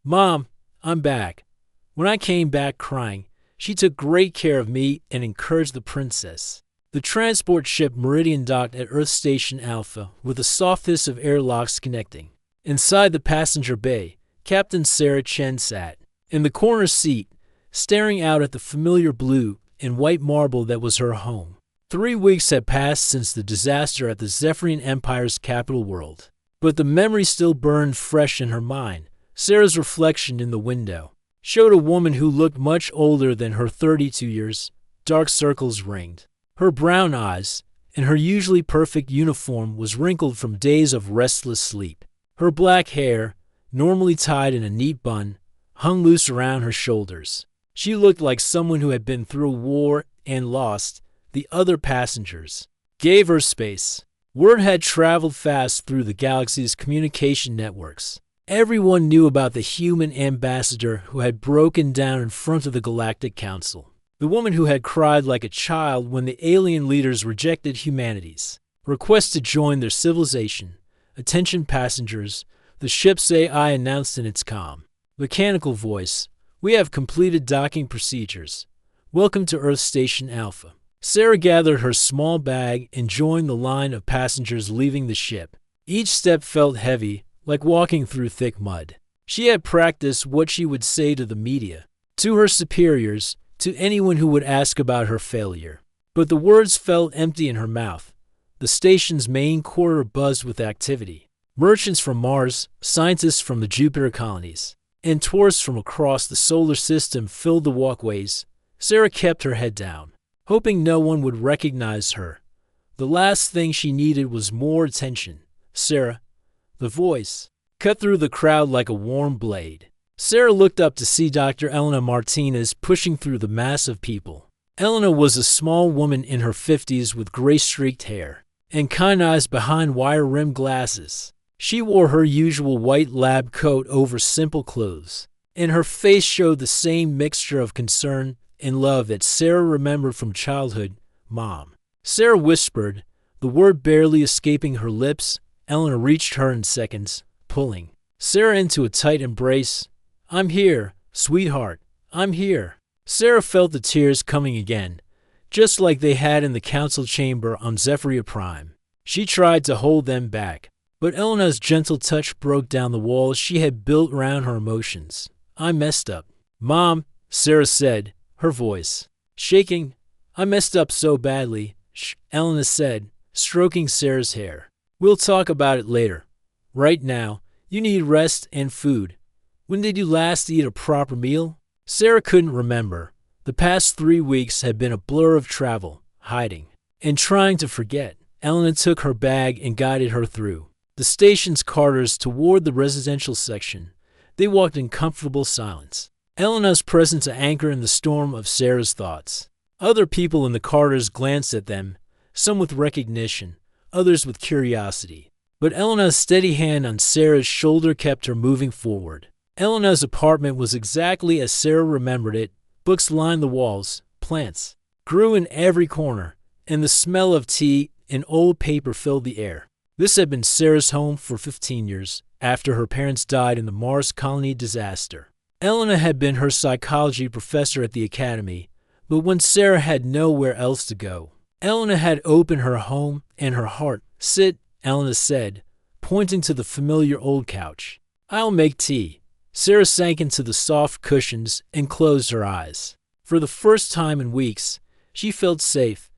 Mom, I'm back. When I came back crying, she took great care of me and encouraged the princess. The transport ship Meridian docked at Earth Station Alpha with the softest of airlocks connecting. Inside the passenger bay, Captain Sarah Chen sat, in the corner seat, staring out at the familiar blue and white marble that was her home. 3 weeks had passed since the disaster at the Zephyrian Empire's capital world, but the memory still burned fresh in her mind. Sarah's reflection in the window showed a woman who looked much older than her 32 years. Dark circles ringed her brown eyes, and her usually perfect uniform was wrinkled from days of restless sleep. Her black hair, normally tied in a neat bun, hung loose around her shoulders. She looked like someone who had been through war and lost. The other passengers gave her space. Word had traveled fast through the galaxy's communication networks. Everyone knew about the human ambassador who had broken down in front of the Galactic Council. The woman who had cried like a child when the alien leaders rejected humanity's request to join their civilization. Attention passengers, the ship's AI announced in its calm, mechanical voice, "We have completed docking procedures. Welcome to Earth Station Alpha." Sarah gathered her small bag and joined the line of passengers leaving the ship. Each step felt heavy, like walking through thick mud. She had practiced what she would say to the media, to her superiors, to anyone who would ask about her failure. But the words felt empty in her mouth. The station's main quarter buzzed with activity. Merchants from Mars, scientists from the Jupiter colonies, and tourists from across the solar system filled the walkways. Sarah kept her head down, hoping no one would recognize her. The last thing she needed was more attention. "Sarah," the voice cut through the crowd like a warm blade. Sarah looked up to see Dr. Elena Martinez pushing through the mass of people. Elena was a small woman in her 50s with gray-streaked hair and kind eyes behind wire-rimmed glasses. She wore her usual white lab coat over simple clothes, and her face showed the same mixture of concern and love that Sarah remembered from childhood. "Mom." Sarah whispered, the word barely escaping her lips. Elena reached her in seconds, pulling Sarah into a tight embrace. "I'm here, sweetheart. I'm here." Sarah felt the tears coming again, just like they had in the council chamber on Zephyria Prime. She tried to hold them back, but Elena's gentle touch broke down the walls she had built around her emotions. "I messed up, Mom," Sarah said, her voice shaking. "I messed up so badly," Elena said, stroking Sarah's hair. "We'll talk about it later. Right now, you need rest and food. When did you last eat a proper meal?" Sarah couldn't remember. The past 3 weeks had been a blur of travel, hiding, and trying to forget. Elena took her bag and guided her through the station's corridors toward the residential section. They walked in comfortable silence, Elena's presence an anchor in the storm of Sarah's thoughts. Other people in the corridors glanced at them, some with recognition, others with curiosity. But Elena's steady hand on Sarah's shoulder kept her moving forward. Elena's apartment was exactly as Sarah remembered it. Books lined the walls, plants grew in every corner, and the smell of tea and old paper filled the air. This had been Sarah's home for 15 years, after her parents died in the Mars colony disaster. Elena had been her psychology professor at the academy, but when Sarah had nowhere else to go, Elena had opened her home and her heart. "Sit," Elena said, pointing to the familiar old couch. "I'll make tea." Sarah sank into the soft cushions and closed her eyes. For the first time in weeks, she felt safe.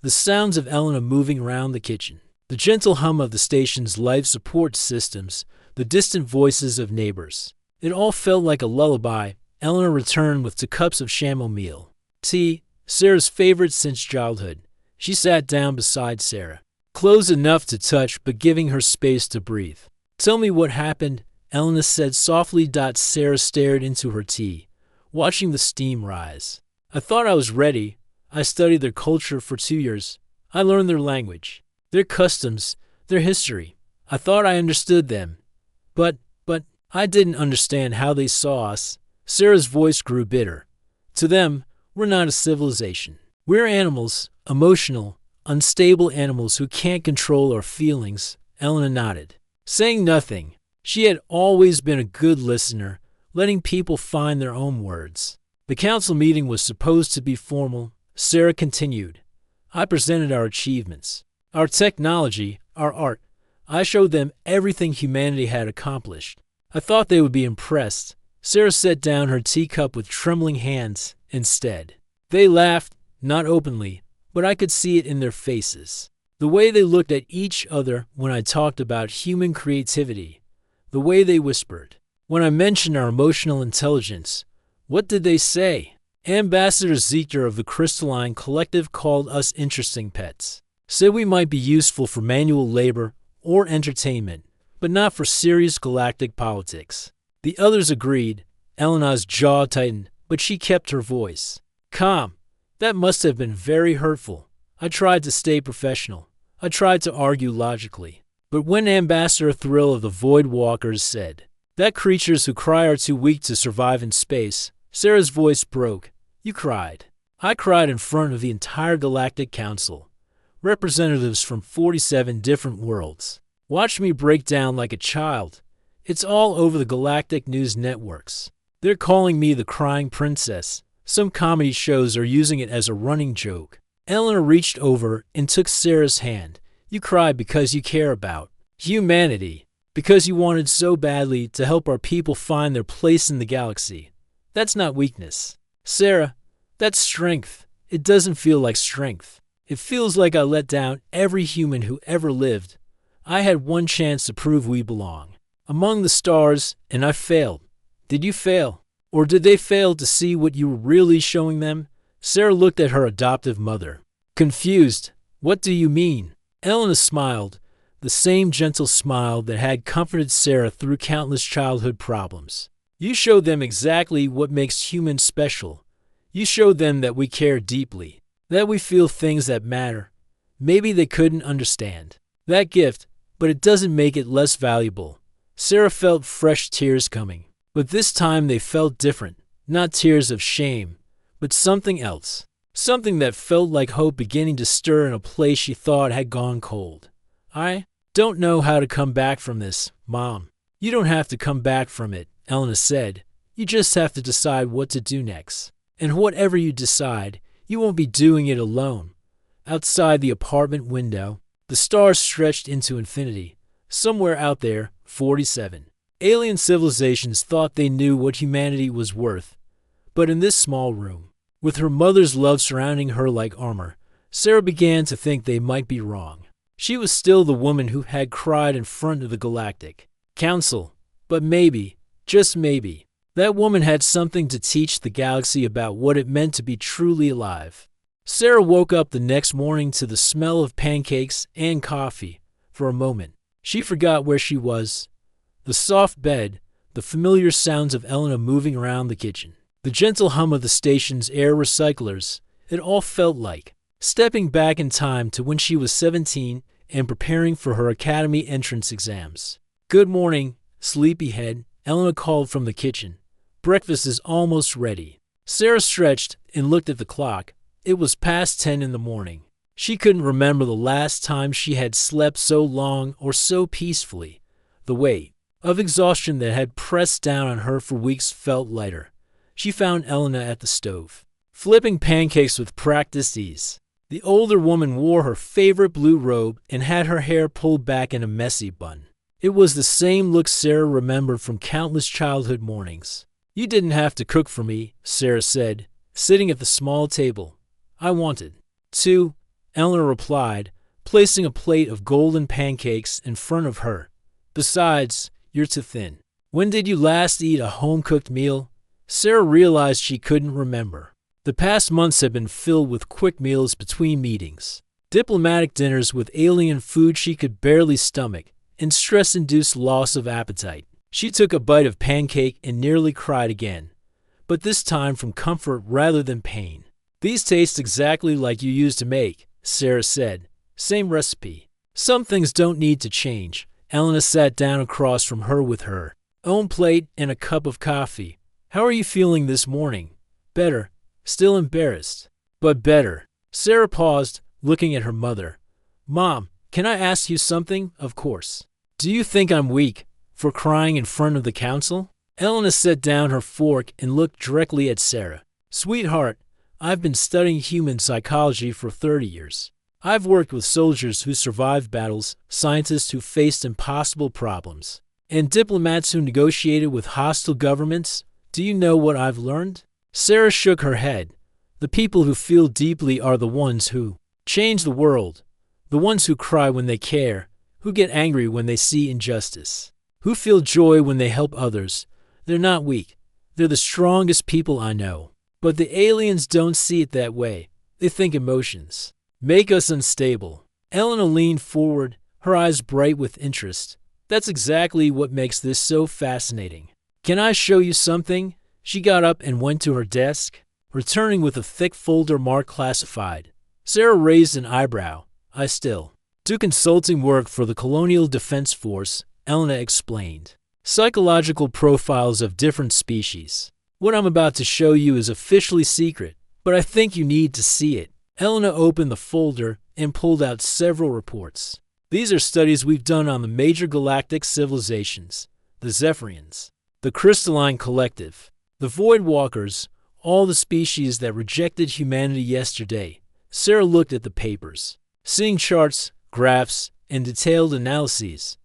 The sounds of Elena moving around the kitchen, the gentle hum of the station's life support systems, the distant voices of neighbors. It all felt like a lullaby. Elena returned with 2 cups of chamomile tea, Sarah's favorite since childhood. She sat down beside Sarah, close enough to touch but giving her space to breathe. "Tell me what happened," Elena said softly. Sarah stared into her tea, watching the steam rise. "I thought I was ready. I studied their culture for 2 years. I learned their language, their customs, their history. I thought I understood them. But I didn't understand how they saw us." Sarah's voice grew bitter. "To them, we're not a civilization. We're animals, emotional, unstable animals who can't control our feelings." Elena nodded, saying nothing. She had always been a good listener. letting people find their own words. The council meeting was supposed to be formal. Sarah continued. I presented our achievements, our technology, our art. I showed them everything humanity had accomplished. I thought they would be impressed. Sarah set down her teacup with trembling hands instead. They laughed, not openly, but I could see it in their faces. The way they looked at each other when I talked about human creativity. The way they whispered. When I mentioned our emotional intelligence, what did they say? Ambassador Zeekter of the Crystalline Collective called us interesting pets. Said we might be useful for manual labor or entertainment, but not for serious galactic politics. The others agreed. Elena's jaw tightened, but she kept her voice calm. That must have been very hurtful. I tried to stay professional. I tried to argue logically. But when Ambassador Thrill of the Void Walkers said that creatures who cry are too weak to survive in space, Sarah's voice broke. You cried. I cried in front of the entire Galactic Council. Representatives from 47 different worlds. Watch me break down like a child. It's all over the galactic news networks. They're calling me the crying princess. Some comedy shows are using it as a running joke. Eleanor reached over and took Sarah's hand. You cried because you care about humanity, because you wanted so badly to help our people find their place in the galaxy. That's not weakness. Sarah, that's strength. It doesn't feel like strength. It feels like I let down every human who ever lived. I had one chance to prove we belong among the stars, and I failed. Did you fail? Or did they fail to see what you were really showing them? Sarah looked at her adoptive mother. Confused. What do you mean? Elena smiled, the same gentle smile that had comforted Sarah through countless childhood problems. You showed them exactly what makes humans special. You showed them that we care deeply, that we feel things that matter. Maybe they couldn't understand that gift, but it doesn't make it less valuable. Sarah felt fresh tears coming, but this time they felt different. Not tears of shame, but something else. Something that felt like hope beginning to stir in a place she thought had gone cold. I don't know how to come back from this, Mom. You don't have to come back from it, Elena said. You just have to decide what to do next. And whatever you decide, you won't be doing it alone. Outside the apartment window, the stars stretched into infinity. Somewhere out there, 47. Alien civilizations thought they knew what humanity was worth. But in this small room, with her mother's love surrounding her like armor, Sarah began to think they might be wrong. She was still the woman who had cried in front of the Galactic Council. But maybe, just maybe, that woman had something to teach the galaxy about what it meant to be truly alive. Sarah woke up the next morning to the smell of pancakes and coffee. For a moment, she forgot where she was. The soft bed, the familiar sounds of Elena moving around the kitchen, the gentle hum of the station's air recyclers. It all felt like stepping back in time to when she was 17 and preparing for her academy entrance exams. Good morning, sleepyhead, Elena called from the kitchen. Breakfast is almost ready. Sarah stretched and looked at the clock. It was past 10 in the morning. She couldn't remember the last time she had slept so long or so peacefully. The weight of exhaustion that had pressed down on her for weeks felt lighter. She found Elena at the stove, flipping pancakes with practiced ease. The older woman wore her favorite blue robe and had her hair pulled back in a messy bun. It was the same look Sarah remembered from countless childhood mornings. You didn't have to cook for me, Sarah said, sitting at the small table. I wanted to, Eleanor replied, placing a plate of golden pancakes in front of her. Besides, you're too thin. When did you last eat a home-cooked meal? Sarah realized she couldn't remember. The past months had been filled with quick meals between meetings, diplomatic dinners with alien food she could barely stomach, and stress-induced loss of appetite. She took a bite of pancake and nearly cried again, but this time from comfort rather than pain. These taste exactly like you used to make, Sarah said. Same recipe. Some things don't need to change. Elena sat down across from her with her own plate and a cup of coffee. How are you feeling this morning? Better. Still embarrassed, but better. Sarah paused, looking at her mother. Mom, can I ask you something? Of course. Do you think I'm weak for crying in front of the council? Elena set down her fork and looked directly at Sarah. Sweetheart, I've been studying human psychology for 30 years. I've worked with soldiers who survived battles, scientists who faced impossible problems, and diplomats who negotiated with hostile governments. Do you know what I've learned? Sarah shook her head. The people who feel deeply are the ones who change the world, the ones who cry when they care, who get angry when they see injustice, who feel joy when they help others. They're not weak. They're the strongest people I know. But the aliens don't see it that way. They think emotions make us unstable. Elena leaned forward, her eyes bright with interest. That's exactly what makes this so fascinating. Can I show you something? She got up and went to her desk, returning with a thick folder marked classified. Sarah raised an eyebrow. I still do consulting work for the Colonial Defense Force, Elena explained. Psychological profiles of different species. What I'm about to show you is officially secret, but I think you need to see it. Elena opened the folder and pulled out several reports. These are studies we've done on the major galactic civilizations, the Zephyrians, the Crystalline Collective, the Void Walkers, all the species that rejected humanity yesterday. Sarah looked at the papers, seeing charts, graphs, and detailed analyses.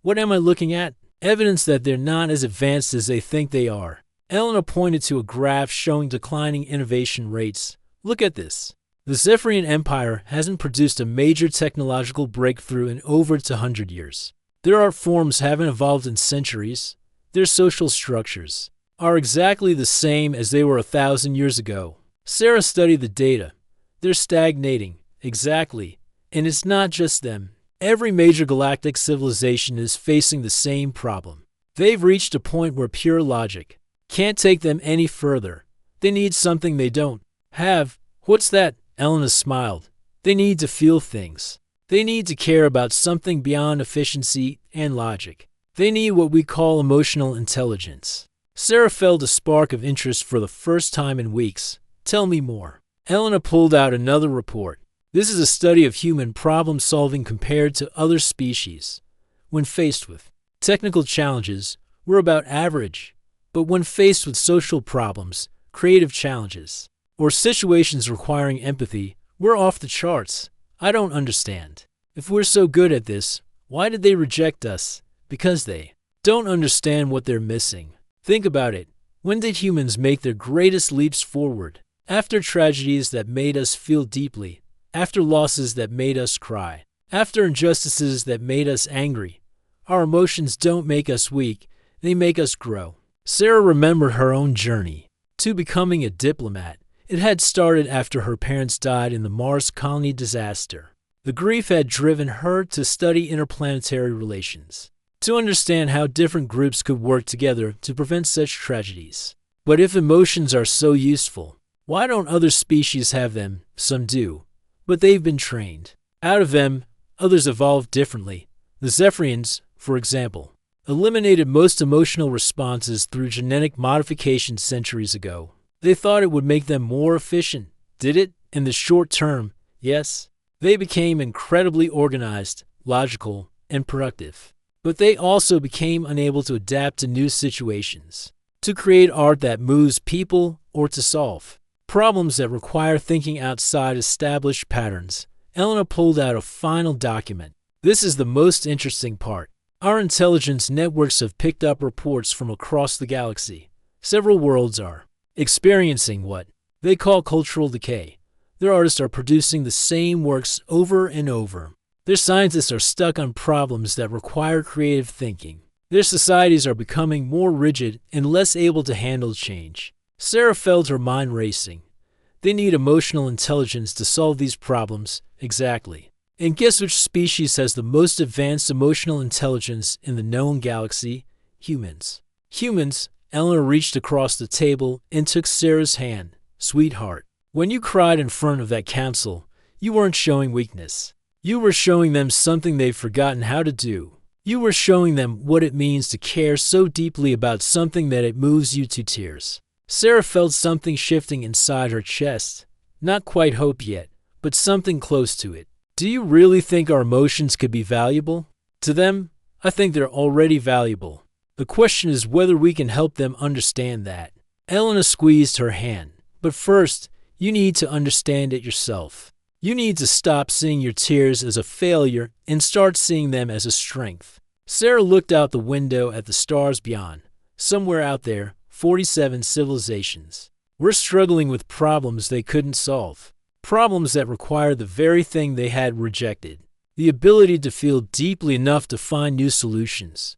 What am I looking at? Evidence that they're not as advanced as they think they are. Elena pointed to a graph showing declining innovation rates. Look at this. The Zephyrian Empire hasn't produced a major technological breakthrough in over 100 years. Their art forms haven't evolved in centuries. Their social structures are exactly the same as they were 1,000 years ago. Sarah studied the data. They're stagnating. Exactly. And it's not just them. Every major galactic civilization is facing the same problem. They've reached a point where pure logic can't take them any further. They need something they don't have. What's that? Elena smiled. They need to feel things. They need to care about something beyond efficiency and logic. They need what we call emotional intelligence. Sarah felt a spark of interest for the first time in weeks. Tell me more. Elena pulled out another report. This is a study of human problem-solving compared to other species. When faced with technical challenges, we're about average. But when faced with social problems, creative challenges, or situations requiring empathy, we're off the charts. I don't understand. If we're so good at this, why did they reject us? Because they don't understand what they're missing. Think about it. When did humans make their greatest leaps forward? After tragedies that made us feel deeply. After losses that made us cry. After injustices that made us angry. Our emotions don't make us weak. They make us grow. Sarah remembered her own journey to becoming a diplomat. It had started after her parents died in the Mars colony disaster. The grief had driven her to study interplanetary relations, to understand how different groups could work together to prevent such tragedies. But if emotions are so useful, why don't other species have them? Some do, but they've been trained out of them. Others evolved differently. The Zephyrians, for example, eliminated most emotional responses through genetic modification centuries ago. They thought it would make them more efficient. Did it? In the short term, yes. They became incredibly organized, logical, and productive. But they also became unable to adapt to new situations, to create art that moves people, or to solve problems that require thinking outside established patterns. Elena pulled out a final document. This is the most interesting part. Our intelligence networks have picked up reports from across the galaxy. Several worlds are experiencing what they call cultural decay. Their artists are producing the same works over and over. Their scientists are stuck on problems that require creative thinking. Their societies are becoming more rigid and less able to handle change. Sarah felt her mind racing. They need emotional intelligence to solve these problems. Exactly. And guess which species has the most advanced emotional intelligence in the known galaxy? Humans. Humans. Eleanor reached across the table and took Sarah's hand. Sweetheart, when you cried in front of that council, you weren't showing weakness. You were showing them something they've forgotten how to do. You were showing them what it means to care so deeply about something that it moves you to tears. Sarah felt something shifting inside her chest. Not quite hope yet, but something close to it. Do you really think our emotions could be valuable? To them, I think they're already valuable. The question is whether we can help them understand that. Elena squeezed her hand. But first, you need to understand it yourself. You need to stop seeing your tears as a failure and start seeing them as a strength. Sarah looked out the window at the stars beyond. Somewhere out there, 47 civilizations. We're struggling with problems they couldn't solve. Problems that require the very thing they had rejected. The ability to feel deeply enough to find new solutions.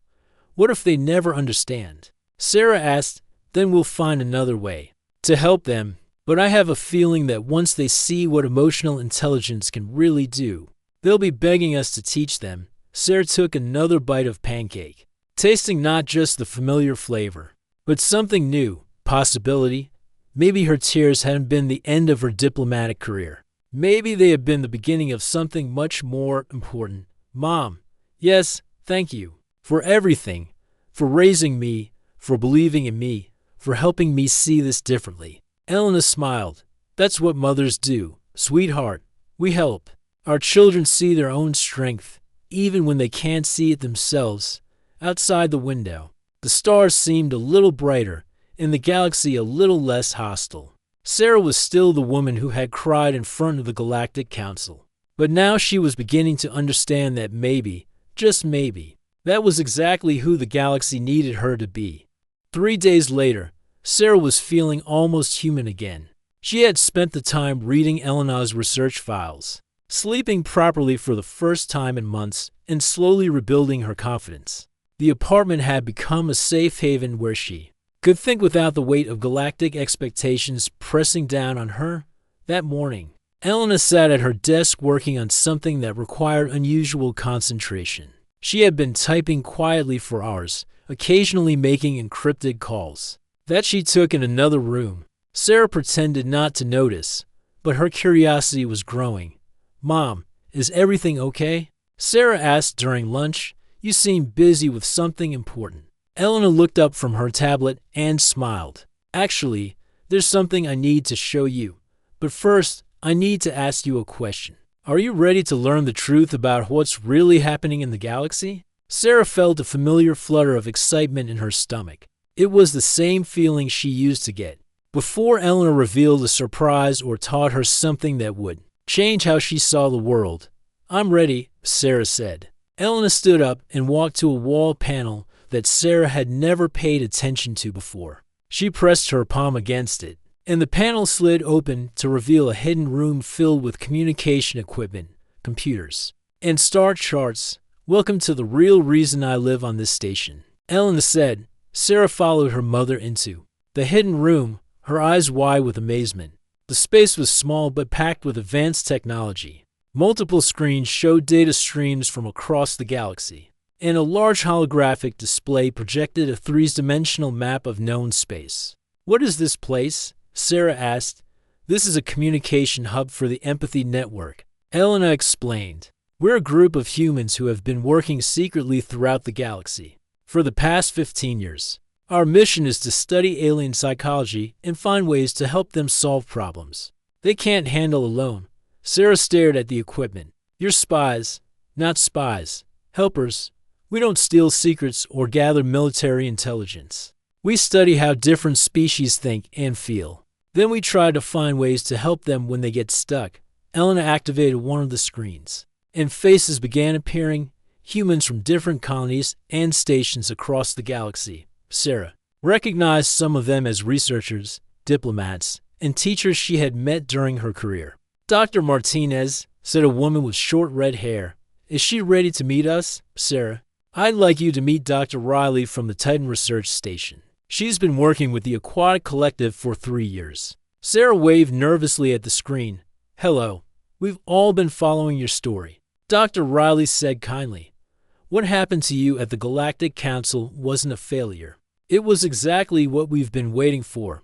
What if they never understand? Sarah asked, then we'll find another way to help them. But I have a feeling that once they see what emotional intelligence can really do, they'll be begging us to teach them. Sarah took another bite of pancake, tasting not just the familiar flavor, but something new, possibility. Maybe her tears hadn't been the end of her diplomatic career. Maybe they had been the beginning of something much more important. Mom, yes, thank you for everything, for raising me, for believing in me, for helping me see this differently. Elena smiled. That's what mothers do, sweetheart. We help our children see their own strength, even when they can't see it themselves. Outside the window, the stars seemed a little brighter, and the galaxy a little less hostile. Sarah was still the woman who had cried in front of the Galactic Council. But now she was beginning to understand that maybe, just maybe, that was exactly who the galaxy needed her to be. 3 days later, Sarah was feeling almost human again. She had spent the time reading Elena's research files, sleeping properly for the first time in months, and slowly rebuilding her confidence. The apartment had become a safe haven where she could think without the weight of galactic expectations pressing down on her. That morning, Elena sat at her desk working on something that required unusual concentration. She had been typing quietly for hours, occasionally making encrypted calls that she took in another room. Sarah pretended not to notice, but her curiosity was growing. Mom, is everything okay? Sarah asked during lunch. You seem busy with something important. Elena looked up from her tablet and smiled. Actually, there's something I need to show you. But first, I need to ask you a question. Are you ready to learn the truth about what's really happening in the galaxy? Sarah felt a familiar flutter of excitement in her stomach. It was the same feeling she used to get before Elena revealed a surprise or taught her something that would change how she saw the world. I'm ready, Sarah said. Elena stood up and walked to a wall panel that Sarah had never paid attention to before. She pressed her palm against it, and the panel slid open to reveal a hidden room filled with communication equipment, computers, and star charts. Welcome to the real reason I live on this station, Elena said. Sarah followed her mother into the hidden room, her eyes wide with amazement. The space was small but packed with advanced technology. Multiple screens showed data streams from across the galaxy, and a large holographic display projected a three-dimensional map of known space. What is this place? Sarah asked. This is a communication hub for the Empathy Network, Elena explained. We're a group of humans who have been working secretly throughout the galaxy for the past 15 years. Our mission is to study alien psychology and find ways to help them solve problems they can't handle alone. Sarah stared at the equipment. You're spies, not spies. Helpers. We don't steal secrets or gather military intelligence. We study how different species think and feel. Then we try to find ways to help them when they get stuck. Elena activated one of the screens, and faces began appearing, humans from different colonies and stations across the galaxy. Sarah recognized some of them as researchers, diplomats, and teachers she had met during her career. Dr. Martinez, said a woman with short red hair. Is she ready to meet us, Sarah? I'd like you to meet Dr. Riley from the Titan Research Station. She's been working with the Aquatic Collective for 3 years. Sarah waved nervously at the screen. Hello. We've all been following your story. Dr. Riley said kindly. What happened to you at the Galactic Council wasn't a failure. It was exactly what we've been waiting for.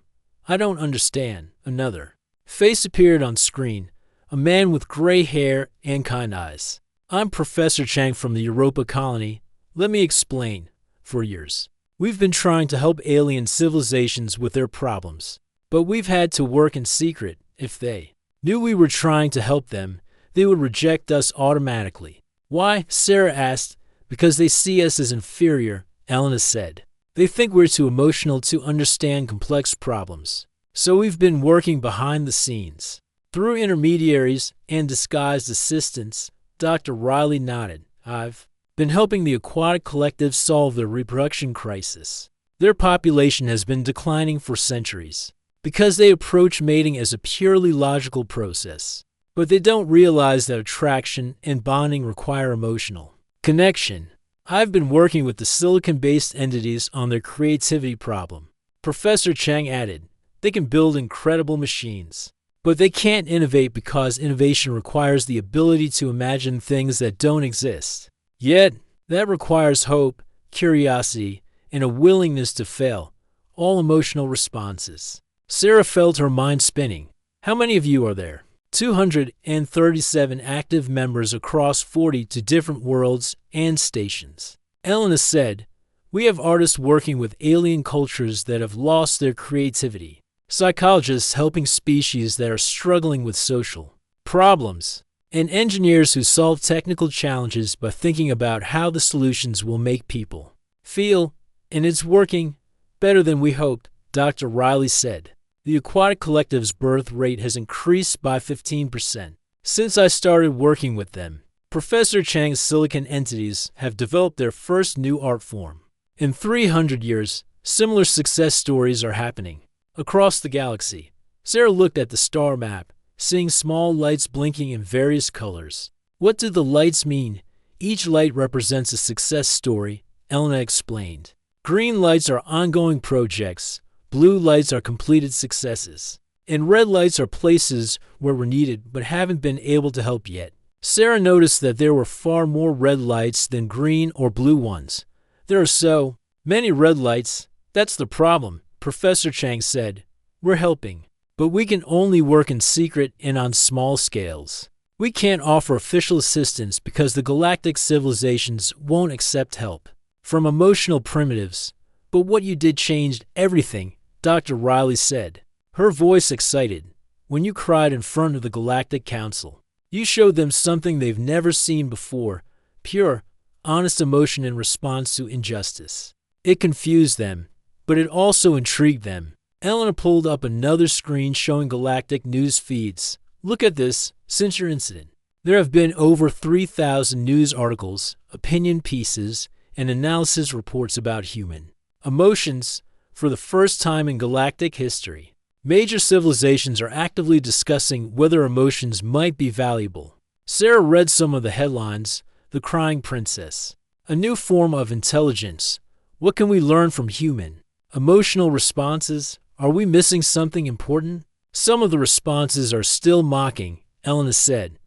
I don't understand. Another face appeared on screen, a man with gray hair and kind eyes. I'm Professor Chang from the Europa colony. Let me explain. For years, we've been trying to help alien civilizations with their problems, but we've had to work in secret. If they knew we were trying to help them, they would reject us automatically. Why? Sarah asked. Because they see us as inferior, Elena said. They think we're too emotional to understand complex problems. So we've been working behind the scenes. Through intermediaries and disguised assistants, Dr. Riley nodded. I've been helping the aquatic collective solve their reproduction crisis. Their population has been declining for centuries because they approach mating as a purely logical process. But they don't realize that attraction and bonding require emotional connection. I've been working with the silicon-based entities on their creativity problem. Professor Chang added, they can build incredible machines, but they can't innovate because innovation requires the ability to imagine things that don't exist. Yet, that requires hope, curiosity, and a willingness to fail, all emotional responses. Sarah felt her mind spinning. How many of you are there? 237 active members across 42 different worlds and stations. Elena said, we have artists working with alien cultures that have lost their creativity, psychologists helping species that are struggling with social problems, and engineers who solve technical challenges by thinking about how the solutions will make people feel, and it's working better than we hoped, Dr. Riley said. The aquatic collective's birth rate has increased by 15% since I started working with them. Professor Chang's silicon entities have developed their first new art form. In 300 years, similar success stories are happening across the galaxy. Sarah looked at the star map, seeing small lights blinking in various colors. What do the lights mean? Each light represents a success story, Elena explained. Green lights are ongoing projects. Blue lights are completed successes, and red lights are places where we're needed but haven't been able to help yet. Sarah noticed that there were far more red lights than green or blue ones. There are so many red lights. That's the problem, Professor Chang said. We're helping, but we can only work in secret and on small scales. We can't offer official assistance because the galactic civilizations won't accept help from emotional primitives. But what you did changed everything, Dr. Riley said, her voice excited. When you cried in front of the Galactic Council, you showed them something they've never seen before, pure, honest emotion in response to injustice. It confused them, but it also intrigued them. Elena pulled up another screen showing galactic news feeds. Look at this, since your incident. There have been over 3,000 news articles, opinion pieces, and analysis reports about human emotions for the first time in galactic history. Major civilizations are actively discussing whether emotions might be valuable. Sarah read some of the headlines. The Crying Princess. A new form of intelligence. What can we learn from human emotional responses? Are we missing something important? Some of the responses are still mocking, Elena said,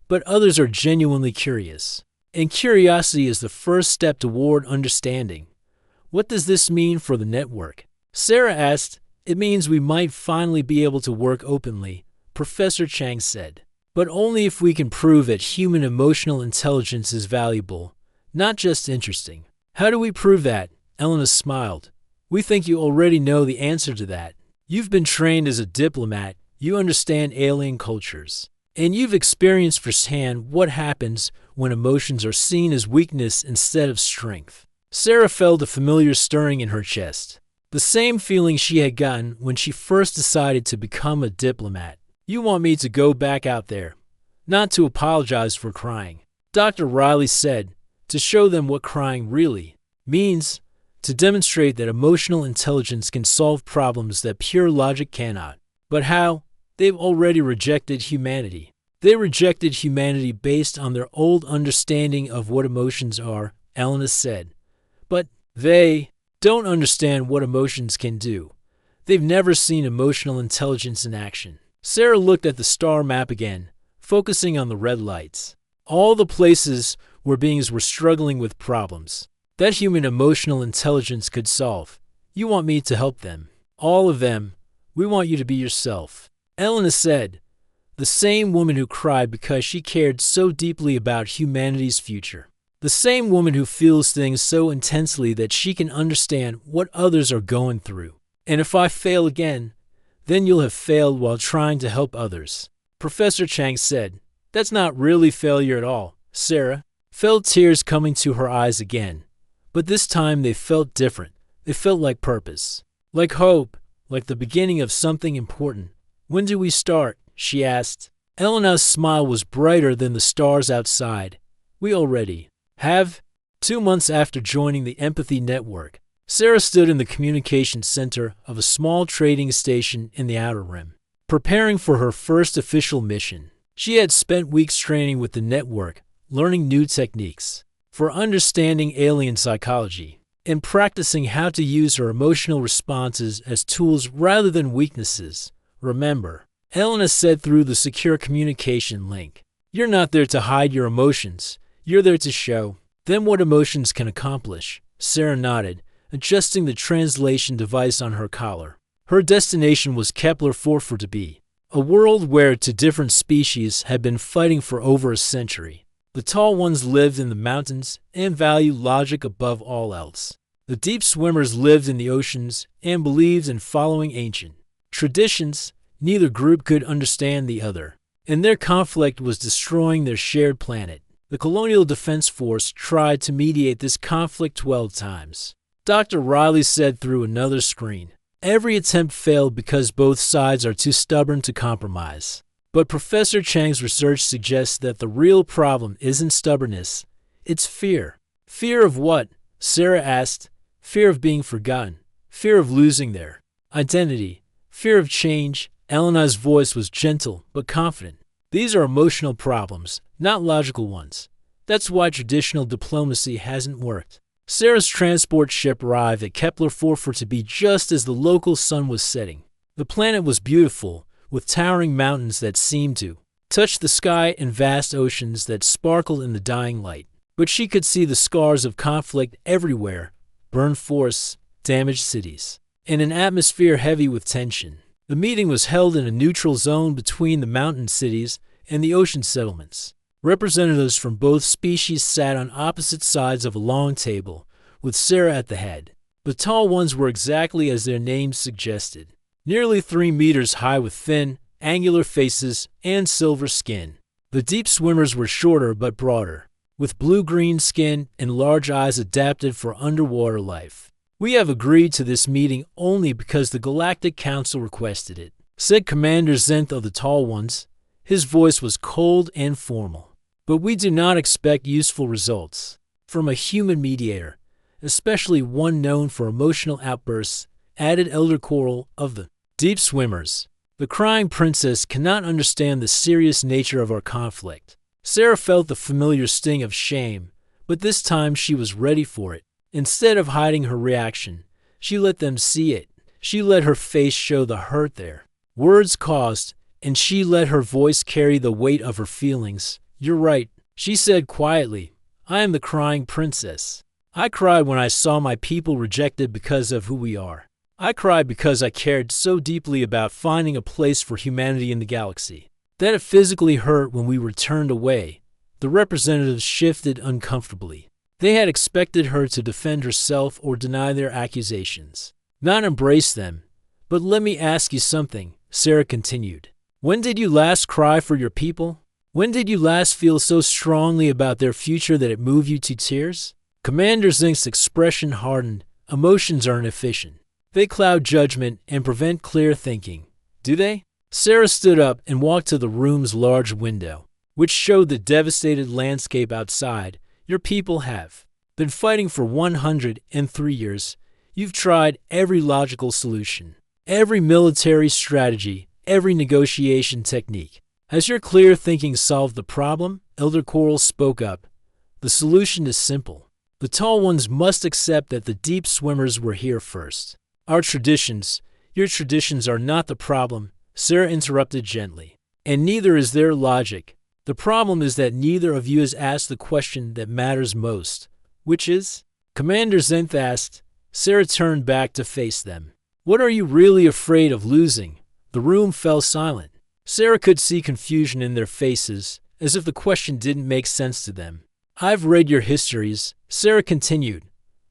but others are genuinely curious. And curiosity is the first step toward understanding. What does this mean for the network? Sarah asked. It means we might finally be able to work openly, Professor Chang said. But only if we can prove that human emotional intelligence is valuable, not just interesting. How do we prove that? Elena smiled. We think you already know the answer to that. You've been trained as a diplomat, you understand alien cultures, and you've experienced firsthand what happens when emotions are seen as weakness instead of strength. Sarah felt a familiar stirring in her chest. The same feeling she had gotten when she first decided to become a diplomat. You want me to go back out there, not to apologize for crying, Dr. Riley said, to show them what crying really means, to demonstrate that emotional intelligence can solve problems that pure logic cannot. But how? They've already rejected humanity. They rejected humanity based on their old understanding of what emotions are, Elena said. But they don't understand what emotions can do. They've never seen emotional intelligence in action. Sarah looked at the star map again, focusing on the red lights. All the places where beings were struggling with problems that human emotional intelligence could solve. You want me to help them. All of them. We want you to be yourself. Elena said, the same woman who cried because she cared so deeply about humanity's future. The same woman who feels things so intensely that she can understand what others are going through. And if I fail again, then you'll have failed while trying to help others. Professor Chang said, that's not really failure at all. Sarah felt tears coming to her eyes again. But this time they felt different. It felt like purpose, like hope, like the beginning of something important. "When do we start?" she asked. Elena's smile was brighter than the stars outside. "We already have." 2 months after joining the Empathy Network, Sarah stood in the communications center of a small trading station in the Outer Rim, preparing for her first official mission. She had spent weeks training with the network, learning new techniques for understanding alien psychology and practicing how to use her emotional responses as tools rather than weaknesses. "Remember," Elena said through the secure communication link, "you're not there to hide your emotions. You're there to show them what emotions can accomplish." Sarah nodded, adjusting the translation device on her collar. Her destination was Kepler 442b, a world where two different species had been fighting for over a century. The tall ones lived in the mountains and valued logic above all else. The deep swimmers lived in the oceans and believed in following ancient traditions. Neither group could understand the other, and their conflict was destroying their shared planet. The Colonial Defense Force tried to mediate this conflict 12 times. Dr. Riley said through another screen, "Every attempt failed because both sides are too stubborn to compromise." But Professor Chang's research suggests that the real problem isn't stubbornness, it's fear. "Fear of what?" Sarah asked. "Fear of being forgotten. Fear of losing their identity. Fear of change." Elena's voice was gentle but confident. "These are emotional problems, not logical ones. That's why traditional diplomacy hasn't worked." Sarah's transport ship arrived at Kepler 442b just as the local sun was setting. The planet was beautiful, with towering mountains that seemed to touch the sky and vast oceans that sparkled in the dying light. But she could see the scars of conflict everywhere: burned forests, damaged cities, and an atmosphere heavy with tension. The meeting was held in a neutral zone between the mountain cities and the ocean settlements. Representatives from both species sat on opposite sides of a long table, with Sarah at the head. The tall ones were exactly as their names suggested, nearly 3 meters high with thin, angular faces and silver skin. The deep swimmers were shorter but broader, with blue-green skin and large eyes adapted for underwater life. "We have agreed to this meeting only because the Galactic Council requested it," said Commander Zenth of the Tall Ones. His voice was cold and formal. "But we do not expect useful results from a human mediator, especially one known for emotional outbursts," added Elder Coral of the Deep Swimmers. "The crying princess cannot understand the serious nature of our conflict." Sarah felt the familiar sting of shame, but this time she was ready for it. Instead of hiding her reaction, she let them see it. She let her face show the hurt their words caused, and she let her voice carry the weight of her feelings. "You're right," she said quietly. "I am the crying princess. I cried when I saw my people rejected because of who we are. I cried because I cared so deeply about finding a place for humanity in the galaxy that it physically hurt when we were turned away." The representatives shifted uncomfortably. They had expected her to defend herself or deny their accusations, not embrace them. "But let me ask you something," Sarah continued. "When did you last cry for your people? When did you last feel so strongly about their future that it moved you to tears?" Commander Zink's expression hardened. "Emotions are inefficient. They cloud judgment and prevent clear thinking." "Do they?" Sarah stood up and walked to the room's large window, which showed the devastated landscape outside. "Your people have been fighting for 103 years. You've tried every logical solution, every military strategy, every negotiation technique. Has your clear thinking solved the problem?" Elder Coral spoke up. "The solution is simple. The tall ones must accept that the deep swimmers were here first. Our traditions, your traditions are not the problem," Sarah interrupted gently. "And neither is their logic. The problem is that neither of you has asked the question that matters most." "Which is?" Commander Zenth asked. Sarah turned back to face them. "What are you really afraid of losing?" The room fell silent. Sarah could see confusion in their faces, as if the question didn't make sense to them. "I've read your histories," Sarah continued.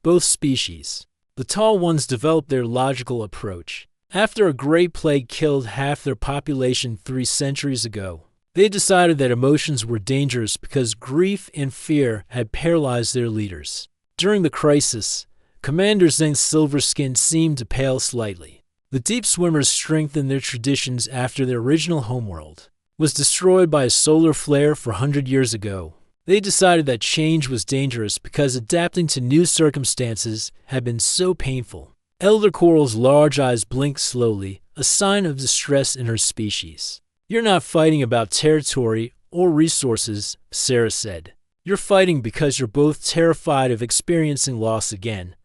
"Both species. The tall ones developed their logical approach. After a great plague killed half their population 3 centuries ago, they decided that emotions were dangerous because grief and fear had paralyzed their leaders. During the crisis, Commander Zeng's silver skin seemed to pale slightly. The deep swimmers strengthened their traditions after their original homeworld was destroyed by a solar flare 400 years ago. They decided that change was dangerous because adapting to new circumstances had been so painful. Elder Coral's large eyes blinked slowly, a sign of distress in her species. "You're not fighting about territory or resources," Sarah said. "You're fighting because you're both terrified of experiencing loss again."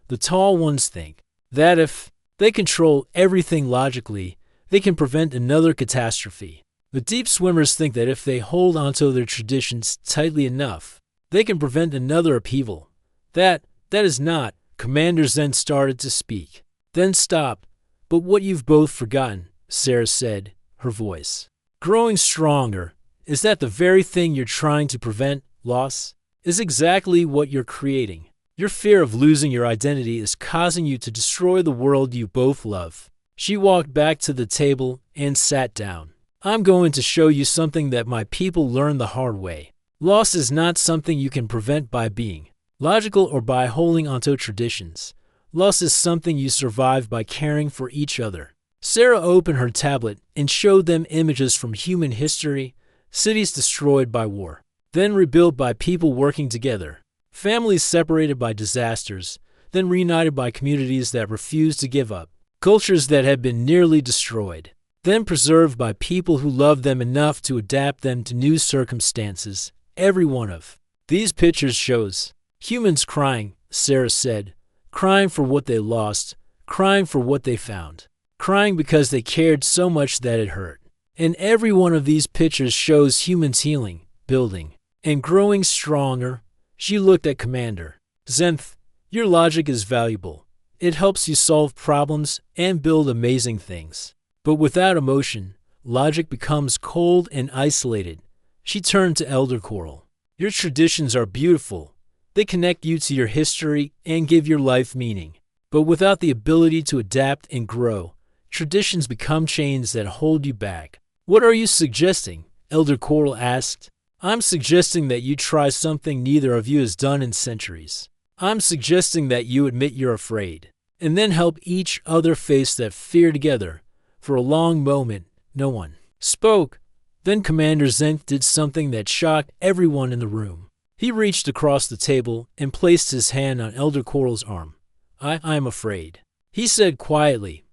The tall ones think that if they control everything logically, they can prevent another catastrophe. The deep swimmers think that if they hold onto their traditions tightly enough, they can prevent another upheaval. That is not. Commander Zeng started to speak, then stopped. "But what you've both forgotten," Sarah said, her voice growing stronger, "is that the very thing you're trying to prevent, loss, is exactly what you're creating. Your fear of losing your identity is causing you to destroy the world you both love." She walked back to the table and sat down. "I'm going to show you something that my people learned the hard way. Loss is not something you can prevent by being logical or by holding onto traditions. Loss is something you survive by caring for each other." Sarah opened her tablet and showed them images from human history, cities destroyed by war, then rebuilt by people working together, families separated by disasters, then reunited by communities that refused to give up, cultures that had been nearly destroyed, then preserved by people who loved them enough to adapt them to new circumstances. Every one of these pictures shows humans crying, Sarah said, crying for what they lost, crying for what they found, crying because they cared so much that it hurt. And every one of these pictures shows humans healing, building, and growing stronger. She looked at Commander Zeng. "Your logic is valuable. It helps you solve problems and build amazing things. But without emotion, logic becomes cold and isolated." She turned to Elder Coral. "Your traditions are beautiful. They connect you to your history and give your life meaning. But without the ability to adapt and grow, traditions become chains that hold you back." "What are you suggesting?" Elder Coral asked. "I'm suggesting that you try something neither of you has done in centuries. I'm suggesting that you admit you're afraid, and then help each other face that fear together." For a long moment, no one spoke. Then Commander Zeng did something that shocked everyone in the room. He reached across the table and placed his hand on Elder Coral's arm. I'm afraid," he said quietly.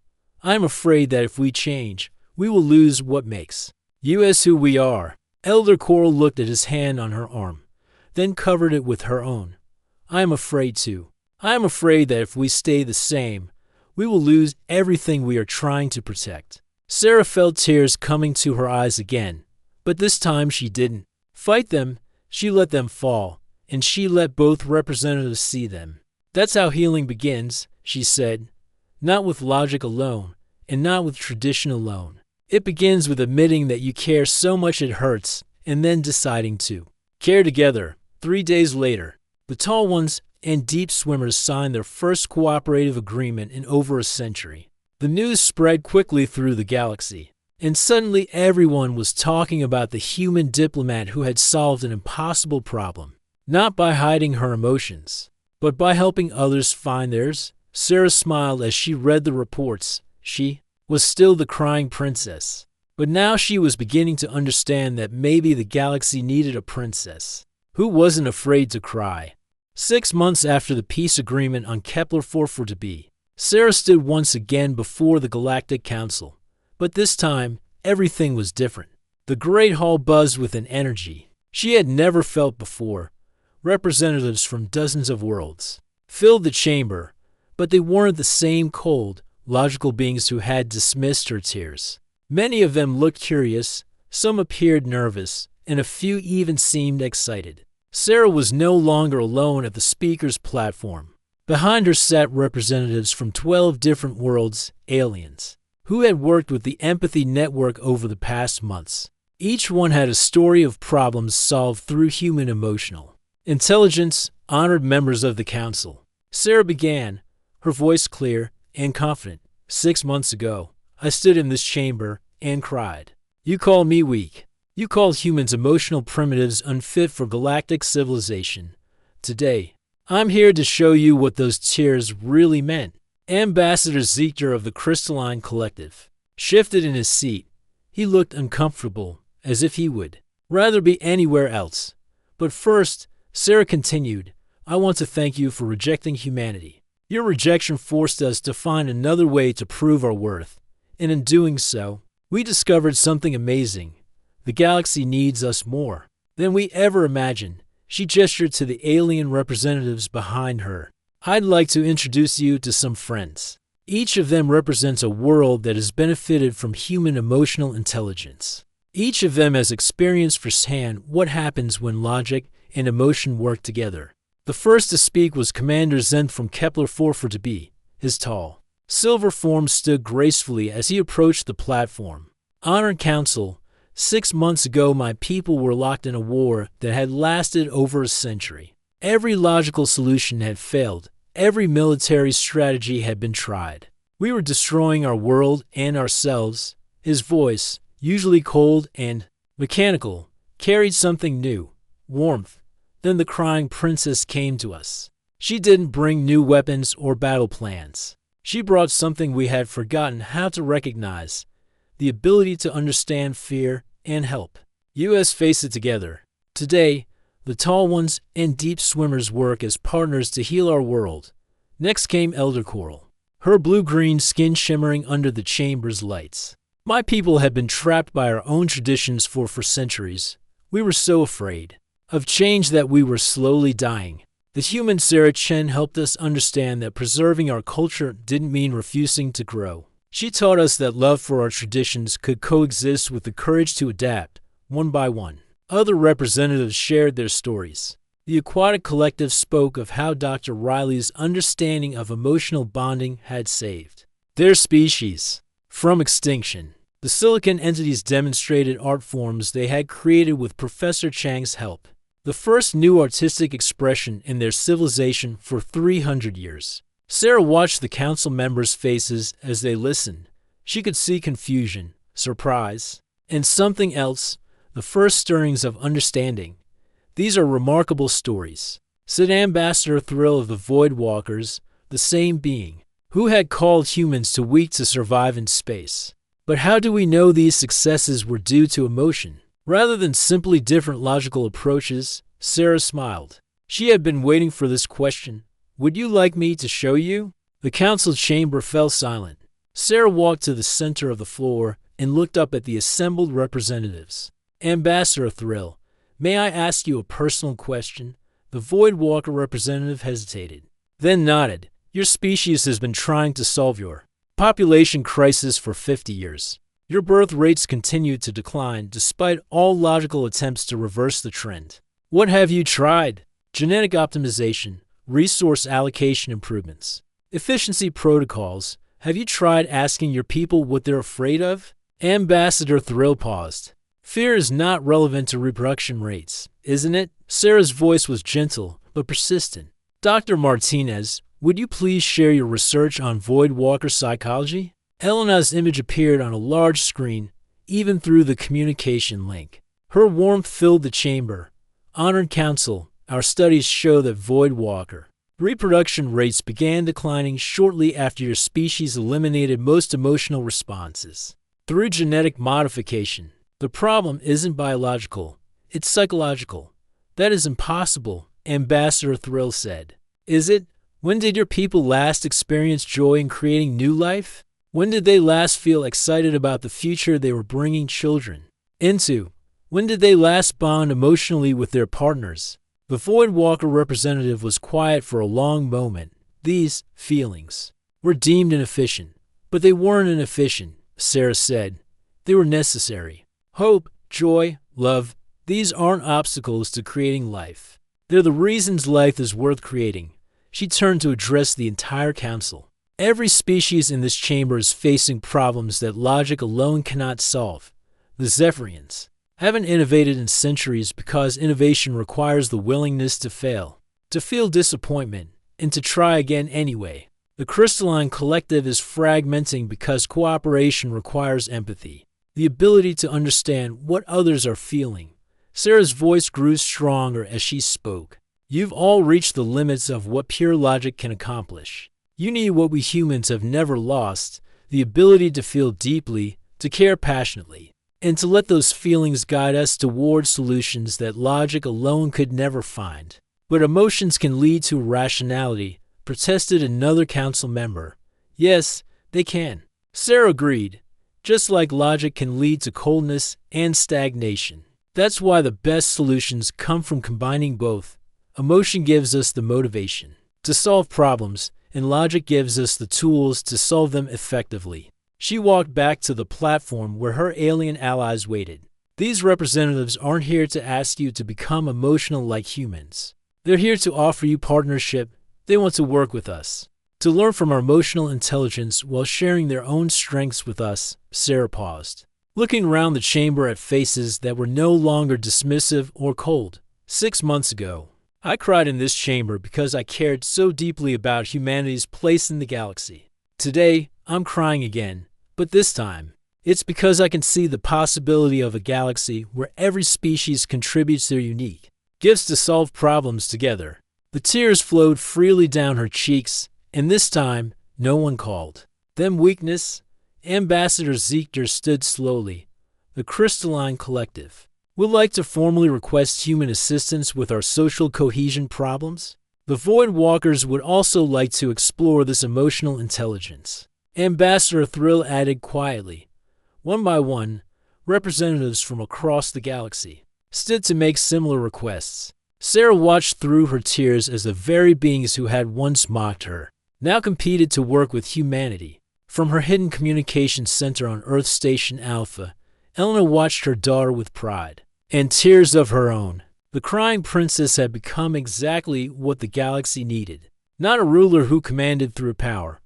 "I'm afraid that if we change, we will lose what makes us who we are." Elder Coral looked at his hand on her arm, then covered it with her own. "I'm afraid too. I'm afraid that if we stay the same, we will lose everything we are trying to protect." Sarah felt tears coming to her eyes again, but this time she didn't fight them. She let them fall, and she let both representatives see them. "That's how healing begins," she said. "Not with logic alone, and not with tradition alone. It begins with admitting that you care so much it hurts, and then deciding to care together." 3 days later, the tall ones and deep swimmers signed their first cooperative agreement in over a century. The news spread quickly through the galaxy, and suddenly everyone was talking about the human diplomat who had solved an impossible problem, not by hiding her emotions, but by helping others find theirs. Sarah smiled as she read the reports. She was still the crying princess, but now she was beginning to understand that maybe the galaxy needed a princess who wasn't afraid to cry. 6 months after the peace agreement on Kepler 4 to be, Sarah stood once again before the Galactic Council. But this time, everything was different. The Great Hall buzzed with an energy she had never felt before. Representatives from dozens of worlds filled the chamber, but they weren't the same cold, logical beings who had dismissed her tears. Many of them looked curious, some appeared nervous, and a few even seemed excited. Sarah was no longer alone at the speaker's platform. Behind her sat representatives from 12 different worlds, aliens, who had worked with the Empathy Network over the past months. Each one had a story of problems solved through human emotional intelligence. Honored members of the council, Sarah began, her voice clear and confident. 6 months ago, I stood in this chamber and cried. You called me weak. You called humans emotional primitives unfit for galactic civilization. Today, I'm here to show you what those tears really meant. Ambassador Zeekter of the Crystalline Collective shifted in his seat. He looked uncomfortable, as if he would rather be anywhere else. But first, Sarah continued, I want to thank you for rejecting humanity. Your rejection forced us to find another way to prove our worth, and in doing so, we discovered something amazing. The galaxy needs us more than we ever imagined. She gestured to the alien representatives behind her. I'd like to introduce you to some friends. Each of them represents a world that has benefited from human emotional intelligence. Each of them has experienced firsthand what happens when logic and emotion work together. The first to speak was Commander Zenth from Kepler 442b. His tall, silver form stood gracefully as he approached the platform. Honored Council, 6 months ago my people were locked in a war that had lasted over a century. Every logical solution had failed. Every military strategy had been tried. We were destroying our world and ourselves. His voice, usually cold and mechanical, carried something new, warmth. Then the crying princess came to us. She didn't bring new weapons or battle plans. She brought something we had forgotten how to recognize, the ability to understand fear and help. U.S. face it together. Today, the tall ones and deep swimmers work as partners to heal our world. Next came Elder Coral, her blue-green skin shimmering under the chamber's lights. My people had been trapped by our own traditions for centuries. We were so afraid of change that we were slowly dying. The human Sarah Chen helped us understand that preserving our culture didn't mean refusing to grow. She taught us that love for our traditions could coexist with the courage to adapt, one by one. Other representatives shared their stories. The Aquatic Collective spoke of how Dr. Riley's understanding of emotional bonding had saved their species from extinction. The Silicon entities demonstrated art forms they had created with Professor Chang's help, the first new artistic expression in their civilization for 300 years. Sarah watched the council members' faces as they listened. She could see confusion, surprise, and something else, the first stirrings of understanding. These are remarkable stories, said Ambassador Thrill of the Void Walkers, the same being who had called humans too weak to survive in space. But how do we know these successes were due to emotion, rather than simply different logical approaches? Sarah smiled. She had been waiting for this question. Would you like me to show you? The council chamber fell silent. Sarah walked to the center of the floor and looked up at the assembled representatives. Ambassador Thrill, may I ask you a personal question? The Void Walker representative hesitated, then nodded. Your species has been trying to solve your population crisis for 50 years. Your birth rates continue to decline despite all logical attempts to reverse the trend. What have you tried? Genetic optimization, resource allocation improvements, efficiency protocols. Have you tried asking your people what they're afraid of? Ambassador Thrill paused. Fear is not relevant to reproduction rates, isn't it? Sarah's voice was gentle but persistent. Dr. Martinez, would you please share your research on Void Walker psychology? Elena's image appeared on a large screen, even through the communication link. Her warmth filled the chamber. Honored Council, our studies show that Void Walker reproduction rates began declining shortly after your species eliminated most emotional responses through genetic modification. The problem isn't biological, it's psychological. That is impossible, Ambassador Thrill said. Is it? When did your people last experience joy in creating new life? When did they last feel excited about the future they were bringing children into? When did they last bond emotionally with their partners? The Void Walker representative was quiet for a long moment. These feelings were deemed inefficient, but they weren't inefficient, Sarah said. They were necessary. Hope, joy, love, these aren't obstacles to creating life. They're the reasons life is worth creating. She turned to address the entire council. Every species in this chamber is facing problems that logic alone cannot solve. The Zephyrians haven't innovated in centuries because innovation requires the willingness to fail, to feel disappointment, and to try again anyway. The Crystalline Collective is fragmenting because cooperation requires empathy, the ability to understand what others are feeling. Sarah's voice grew stronger as she spoke. You've all reached the limits of what pure logic can accomplish. You need what we humans have never lost, the ability to feel deeply, to care passionately, and to let those feelings guide us toward solutions that logic alone could never find. But emotions can lead to irrationality, protested another council member. Yes, they can. Sarah agreed. Just like logic can lead to coldness and stagnation. That's why the best solutions come from combining both. Emotion gives us the motivation to solve problems, and logic gives us the tools to solve them effectively. She walked back to the platform where her alien allies waited. These representatives aren't here to ask you to become emotional like humans. They're here to offer you partnership. They want to work with us, to learn from our emotional intelligence while sharing their own strengths with us. Sarah paused, looking around the chamber at faces that were no longer dismissive or cold. 6 months ago, I cried in this chamber because I cared so deeply about humanity's place in the galaxy. Today, I'm crying again, but this time, it's because I can see the possibility of a galaxy where every species contributes their unique gifts to solve problems together. The tears flowed freely down her cheeks, and this time, no one called them weakness. Ambassador Zeekter stood slowly. The Crystalline Collective would like to formally request human assistance with our social cohesion problems. The Void Walkers would also like to explore this emotional intelligence. Ambassador Thrill added quietly. One by one, representatives from across the galaxy stood to make similar requests. Sarah watched through her tears as the very beings who had once mocked her now competed to work with humanity. From her hidden communications center on Earth Station Alpha, Elena watched her daughter with pride and tears of her own. The crying princess had become exactly what the galaxy needed. Not a ruler who commanded through power,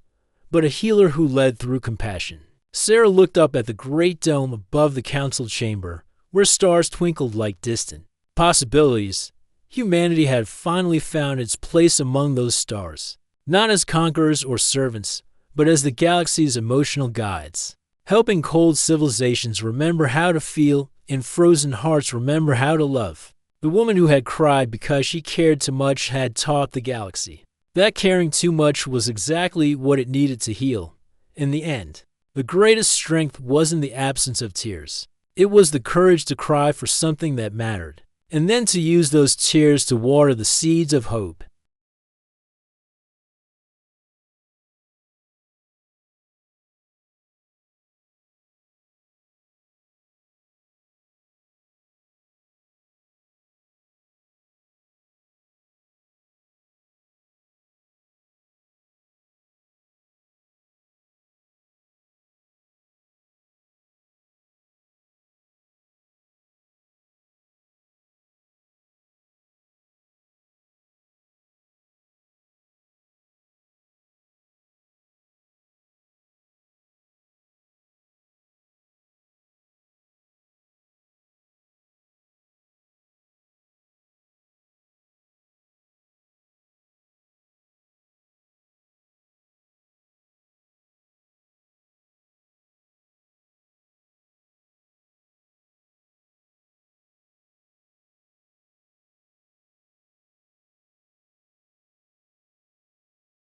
but a healer who led through compassion. Sarah looked up at the great dome above the council chamber, where stars twinkled like distant possibilities. Humanity had finally found its place among those stars, not as conquerors or servants, but as the galaxy's emotional guides, helping cold civilizations remember how to feel and frozen hearts remember how to love. The woman who had cried because she cared too much had taught the galaxy that caring too much was exactly what it needed to heal. In the end, the greatest strength wasn't the absence of tears. It was the courage to cry for something that mattered, and then to use those tears to water the seeds of hope.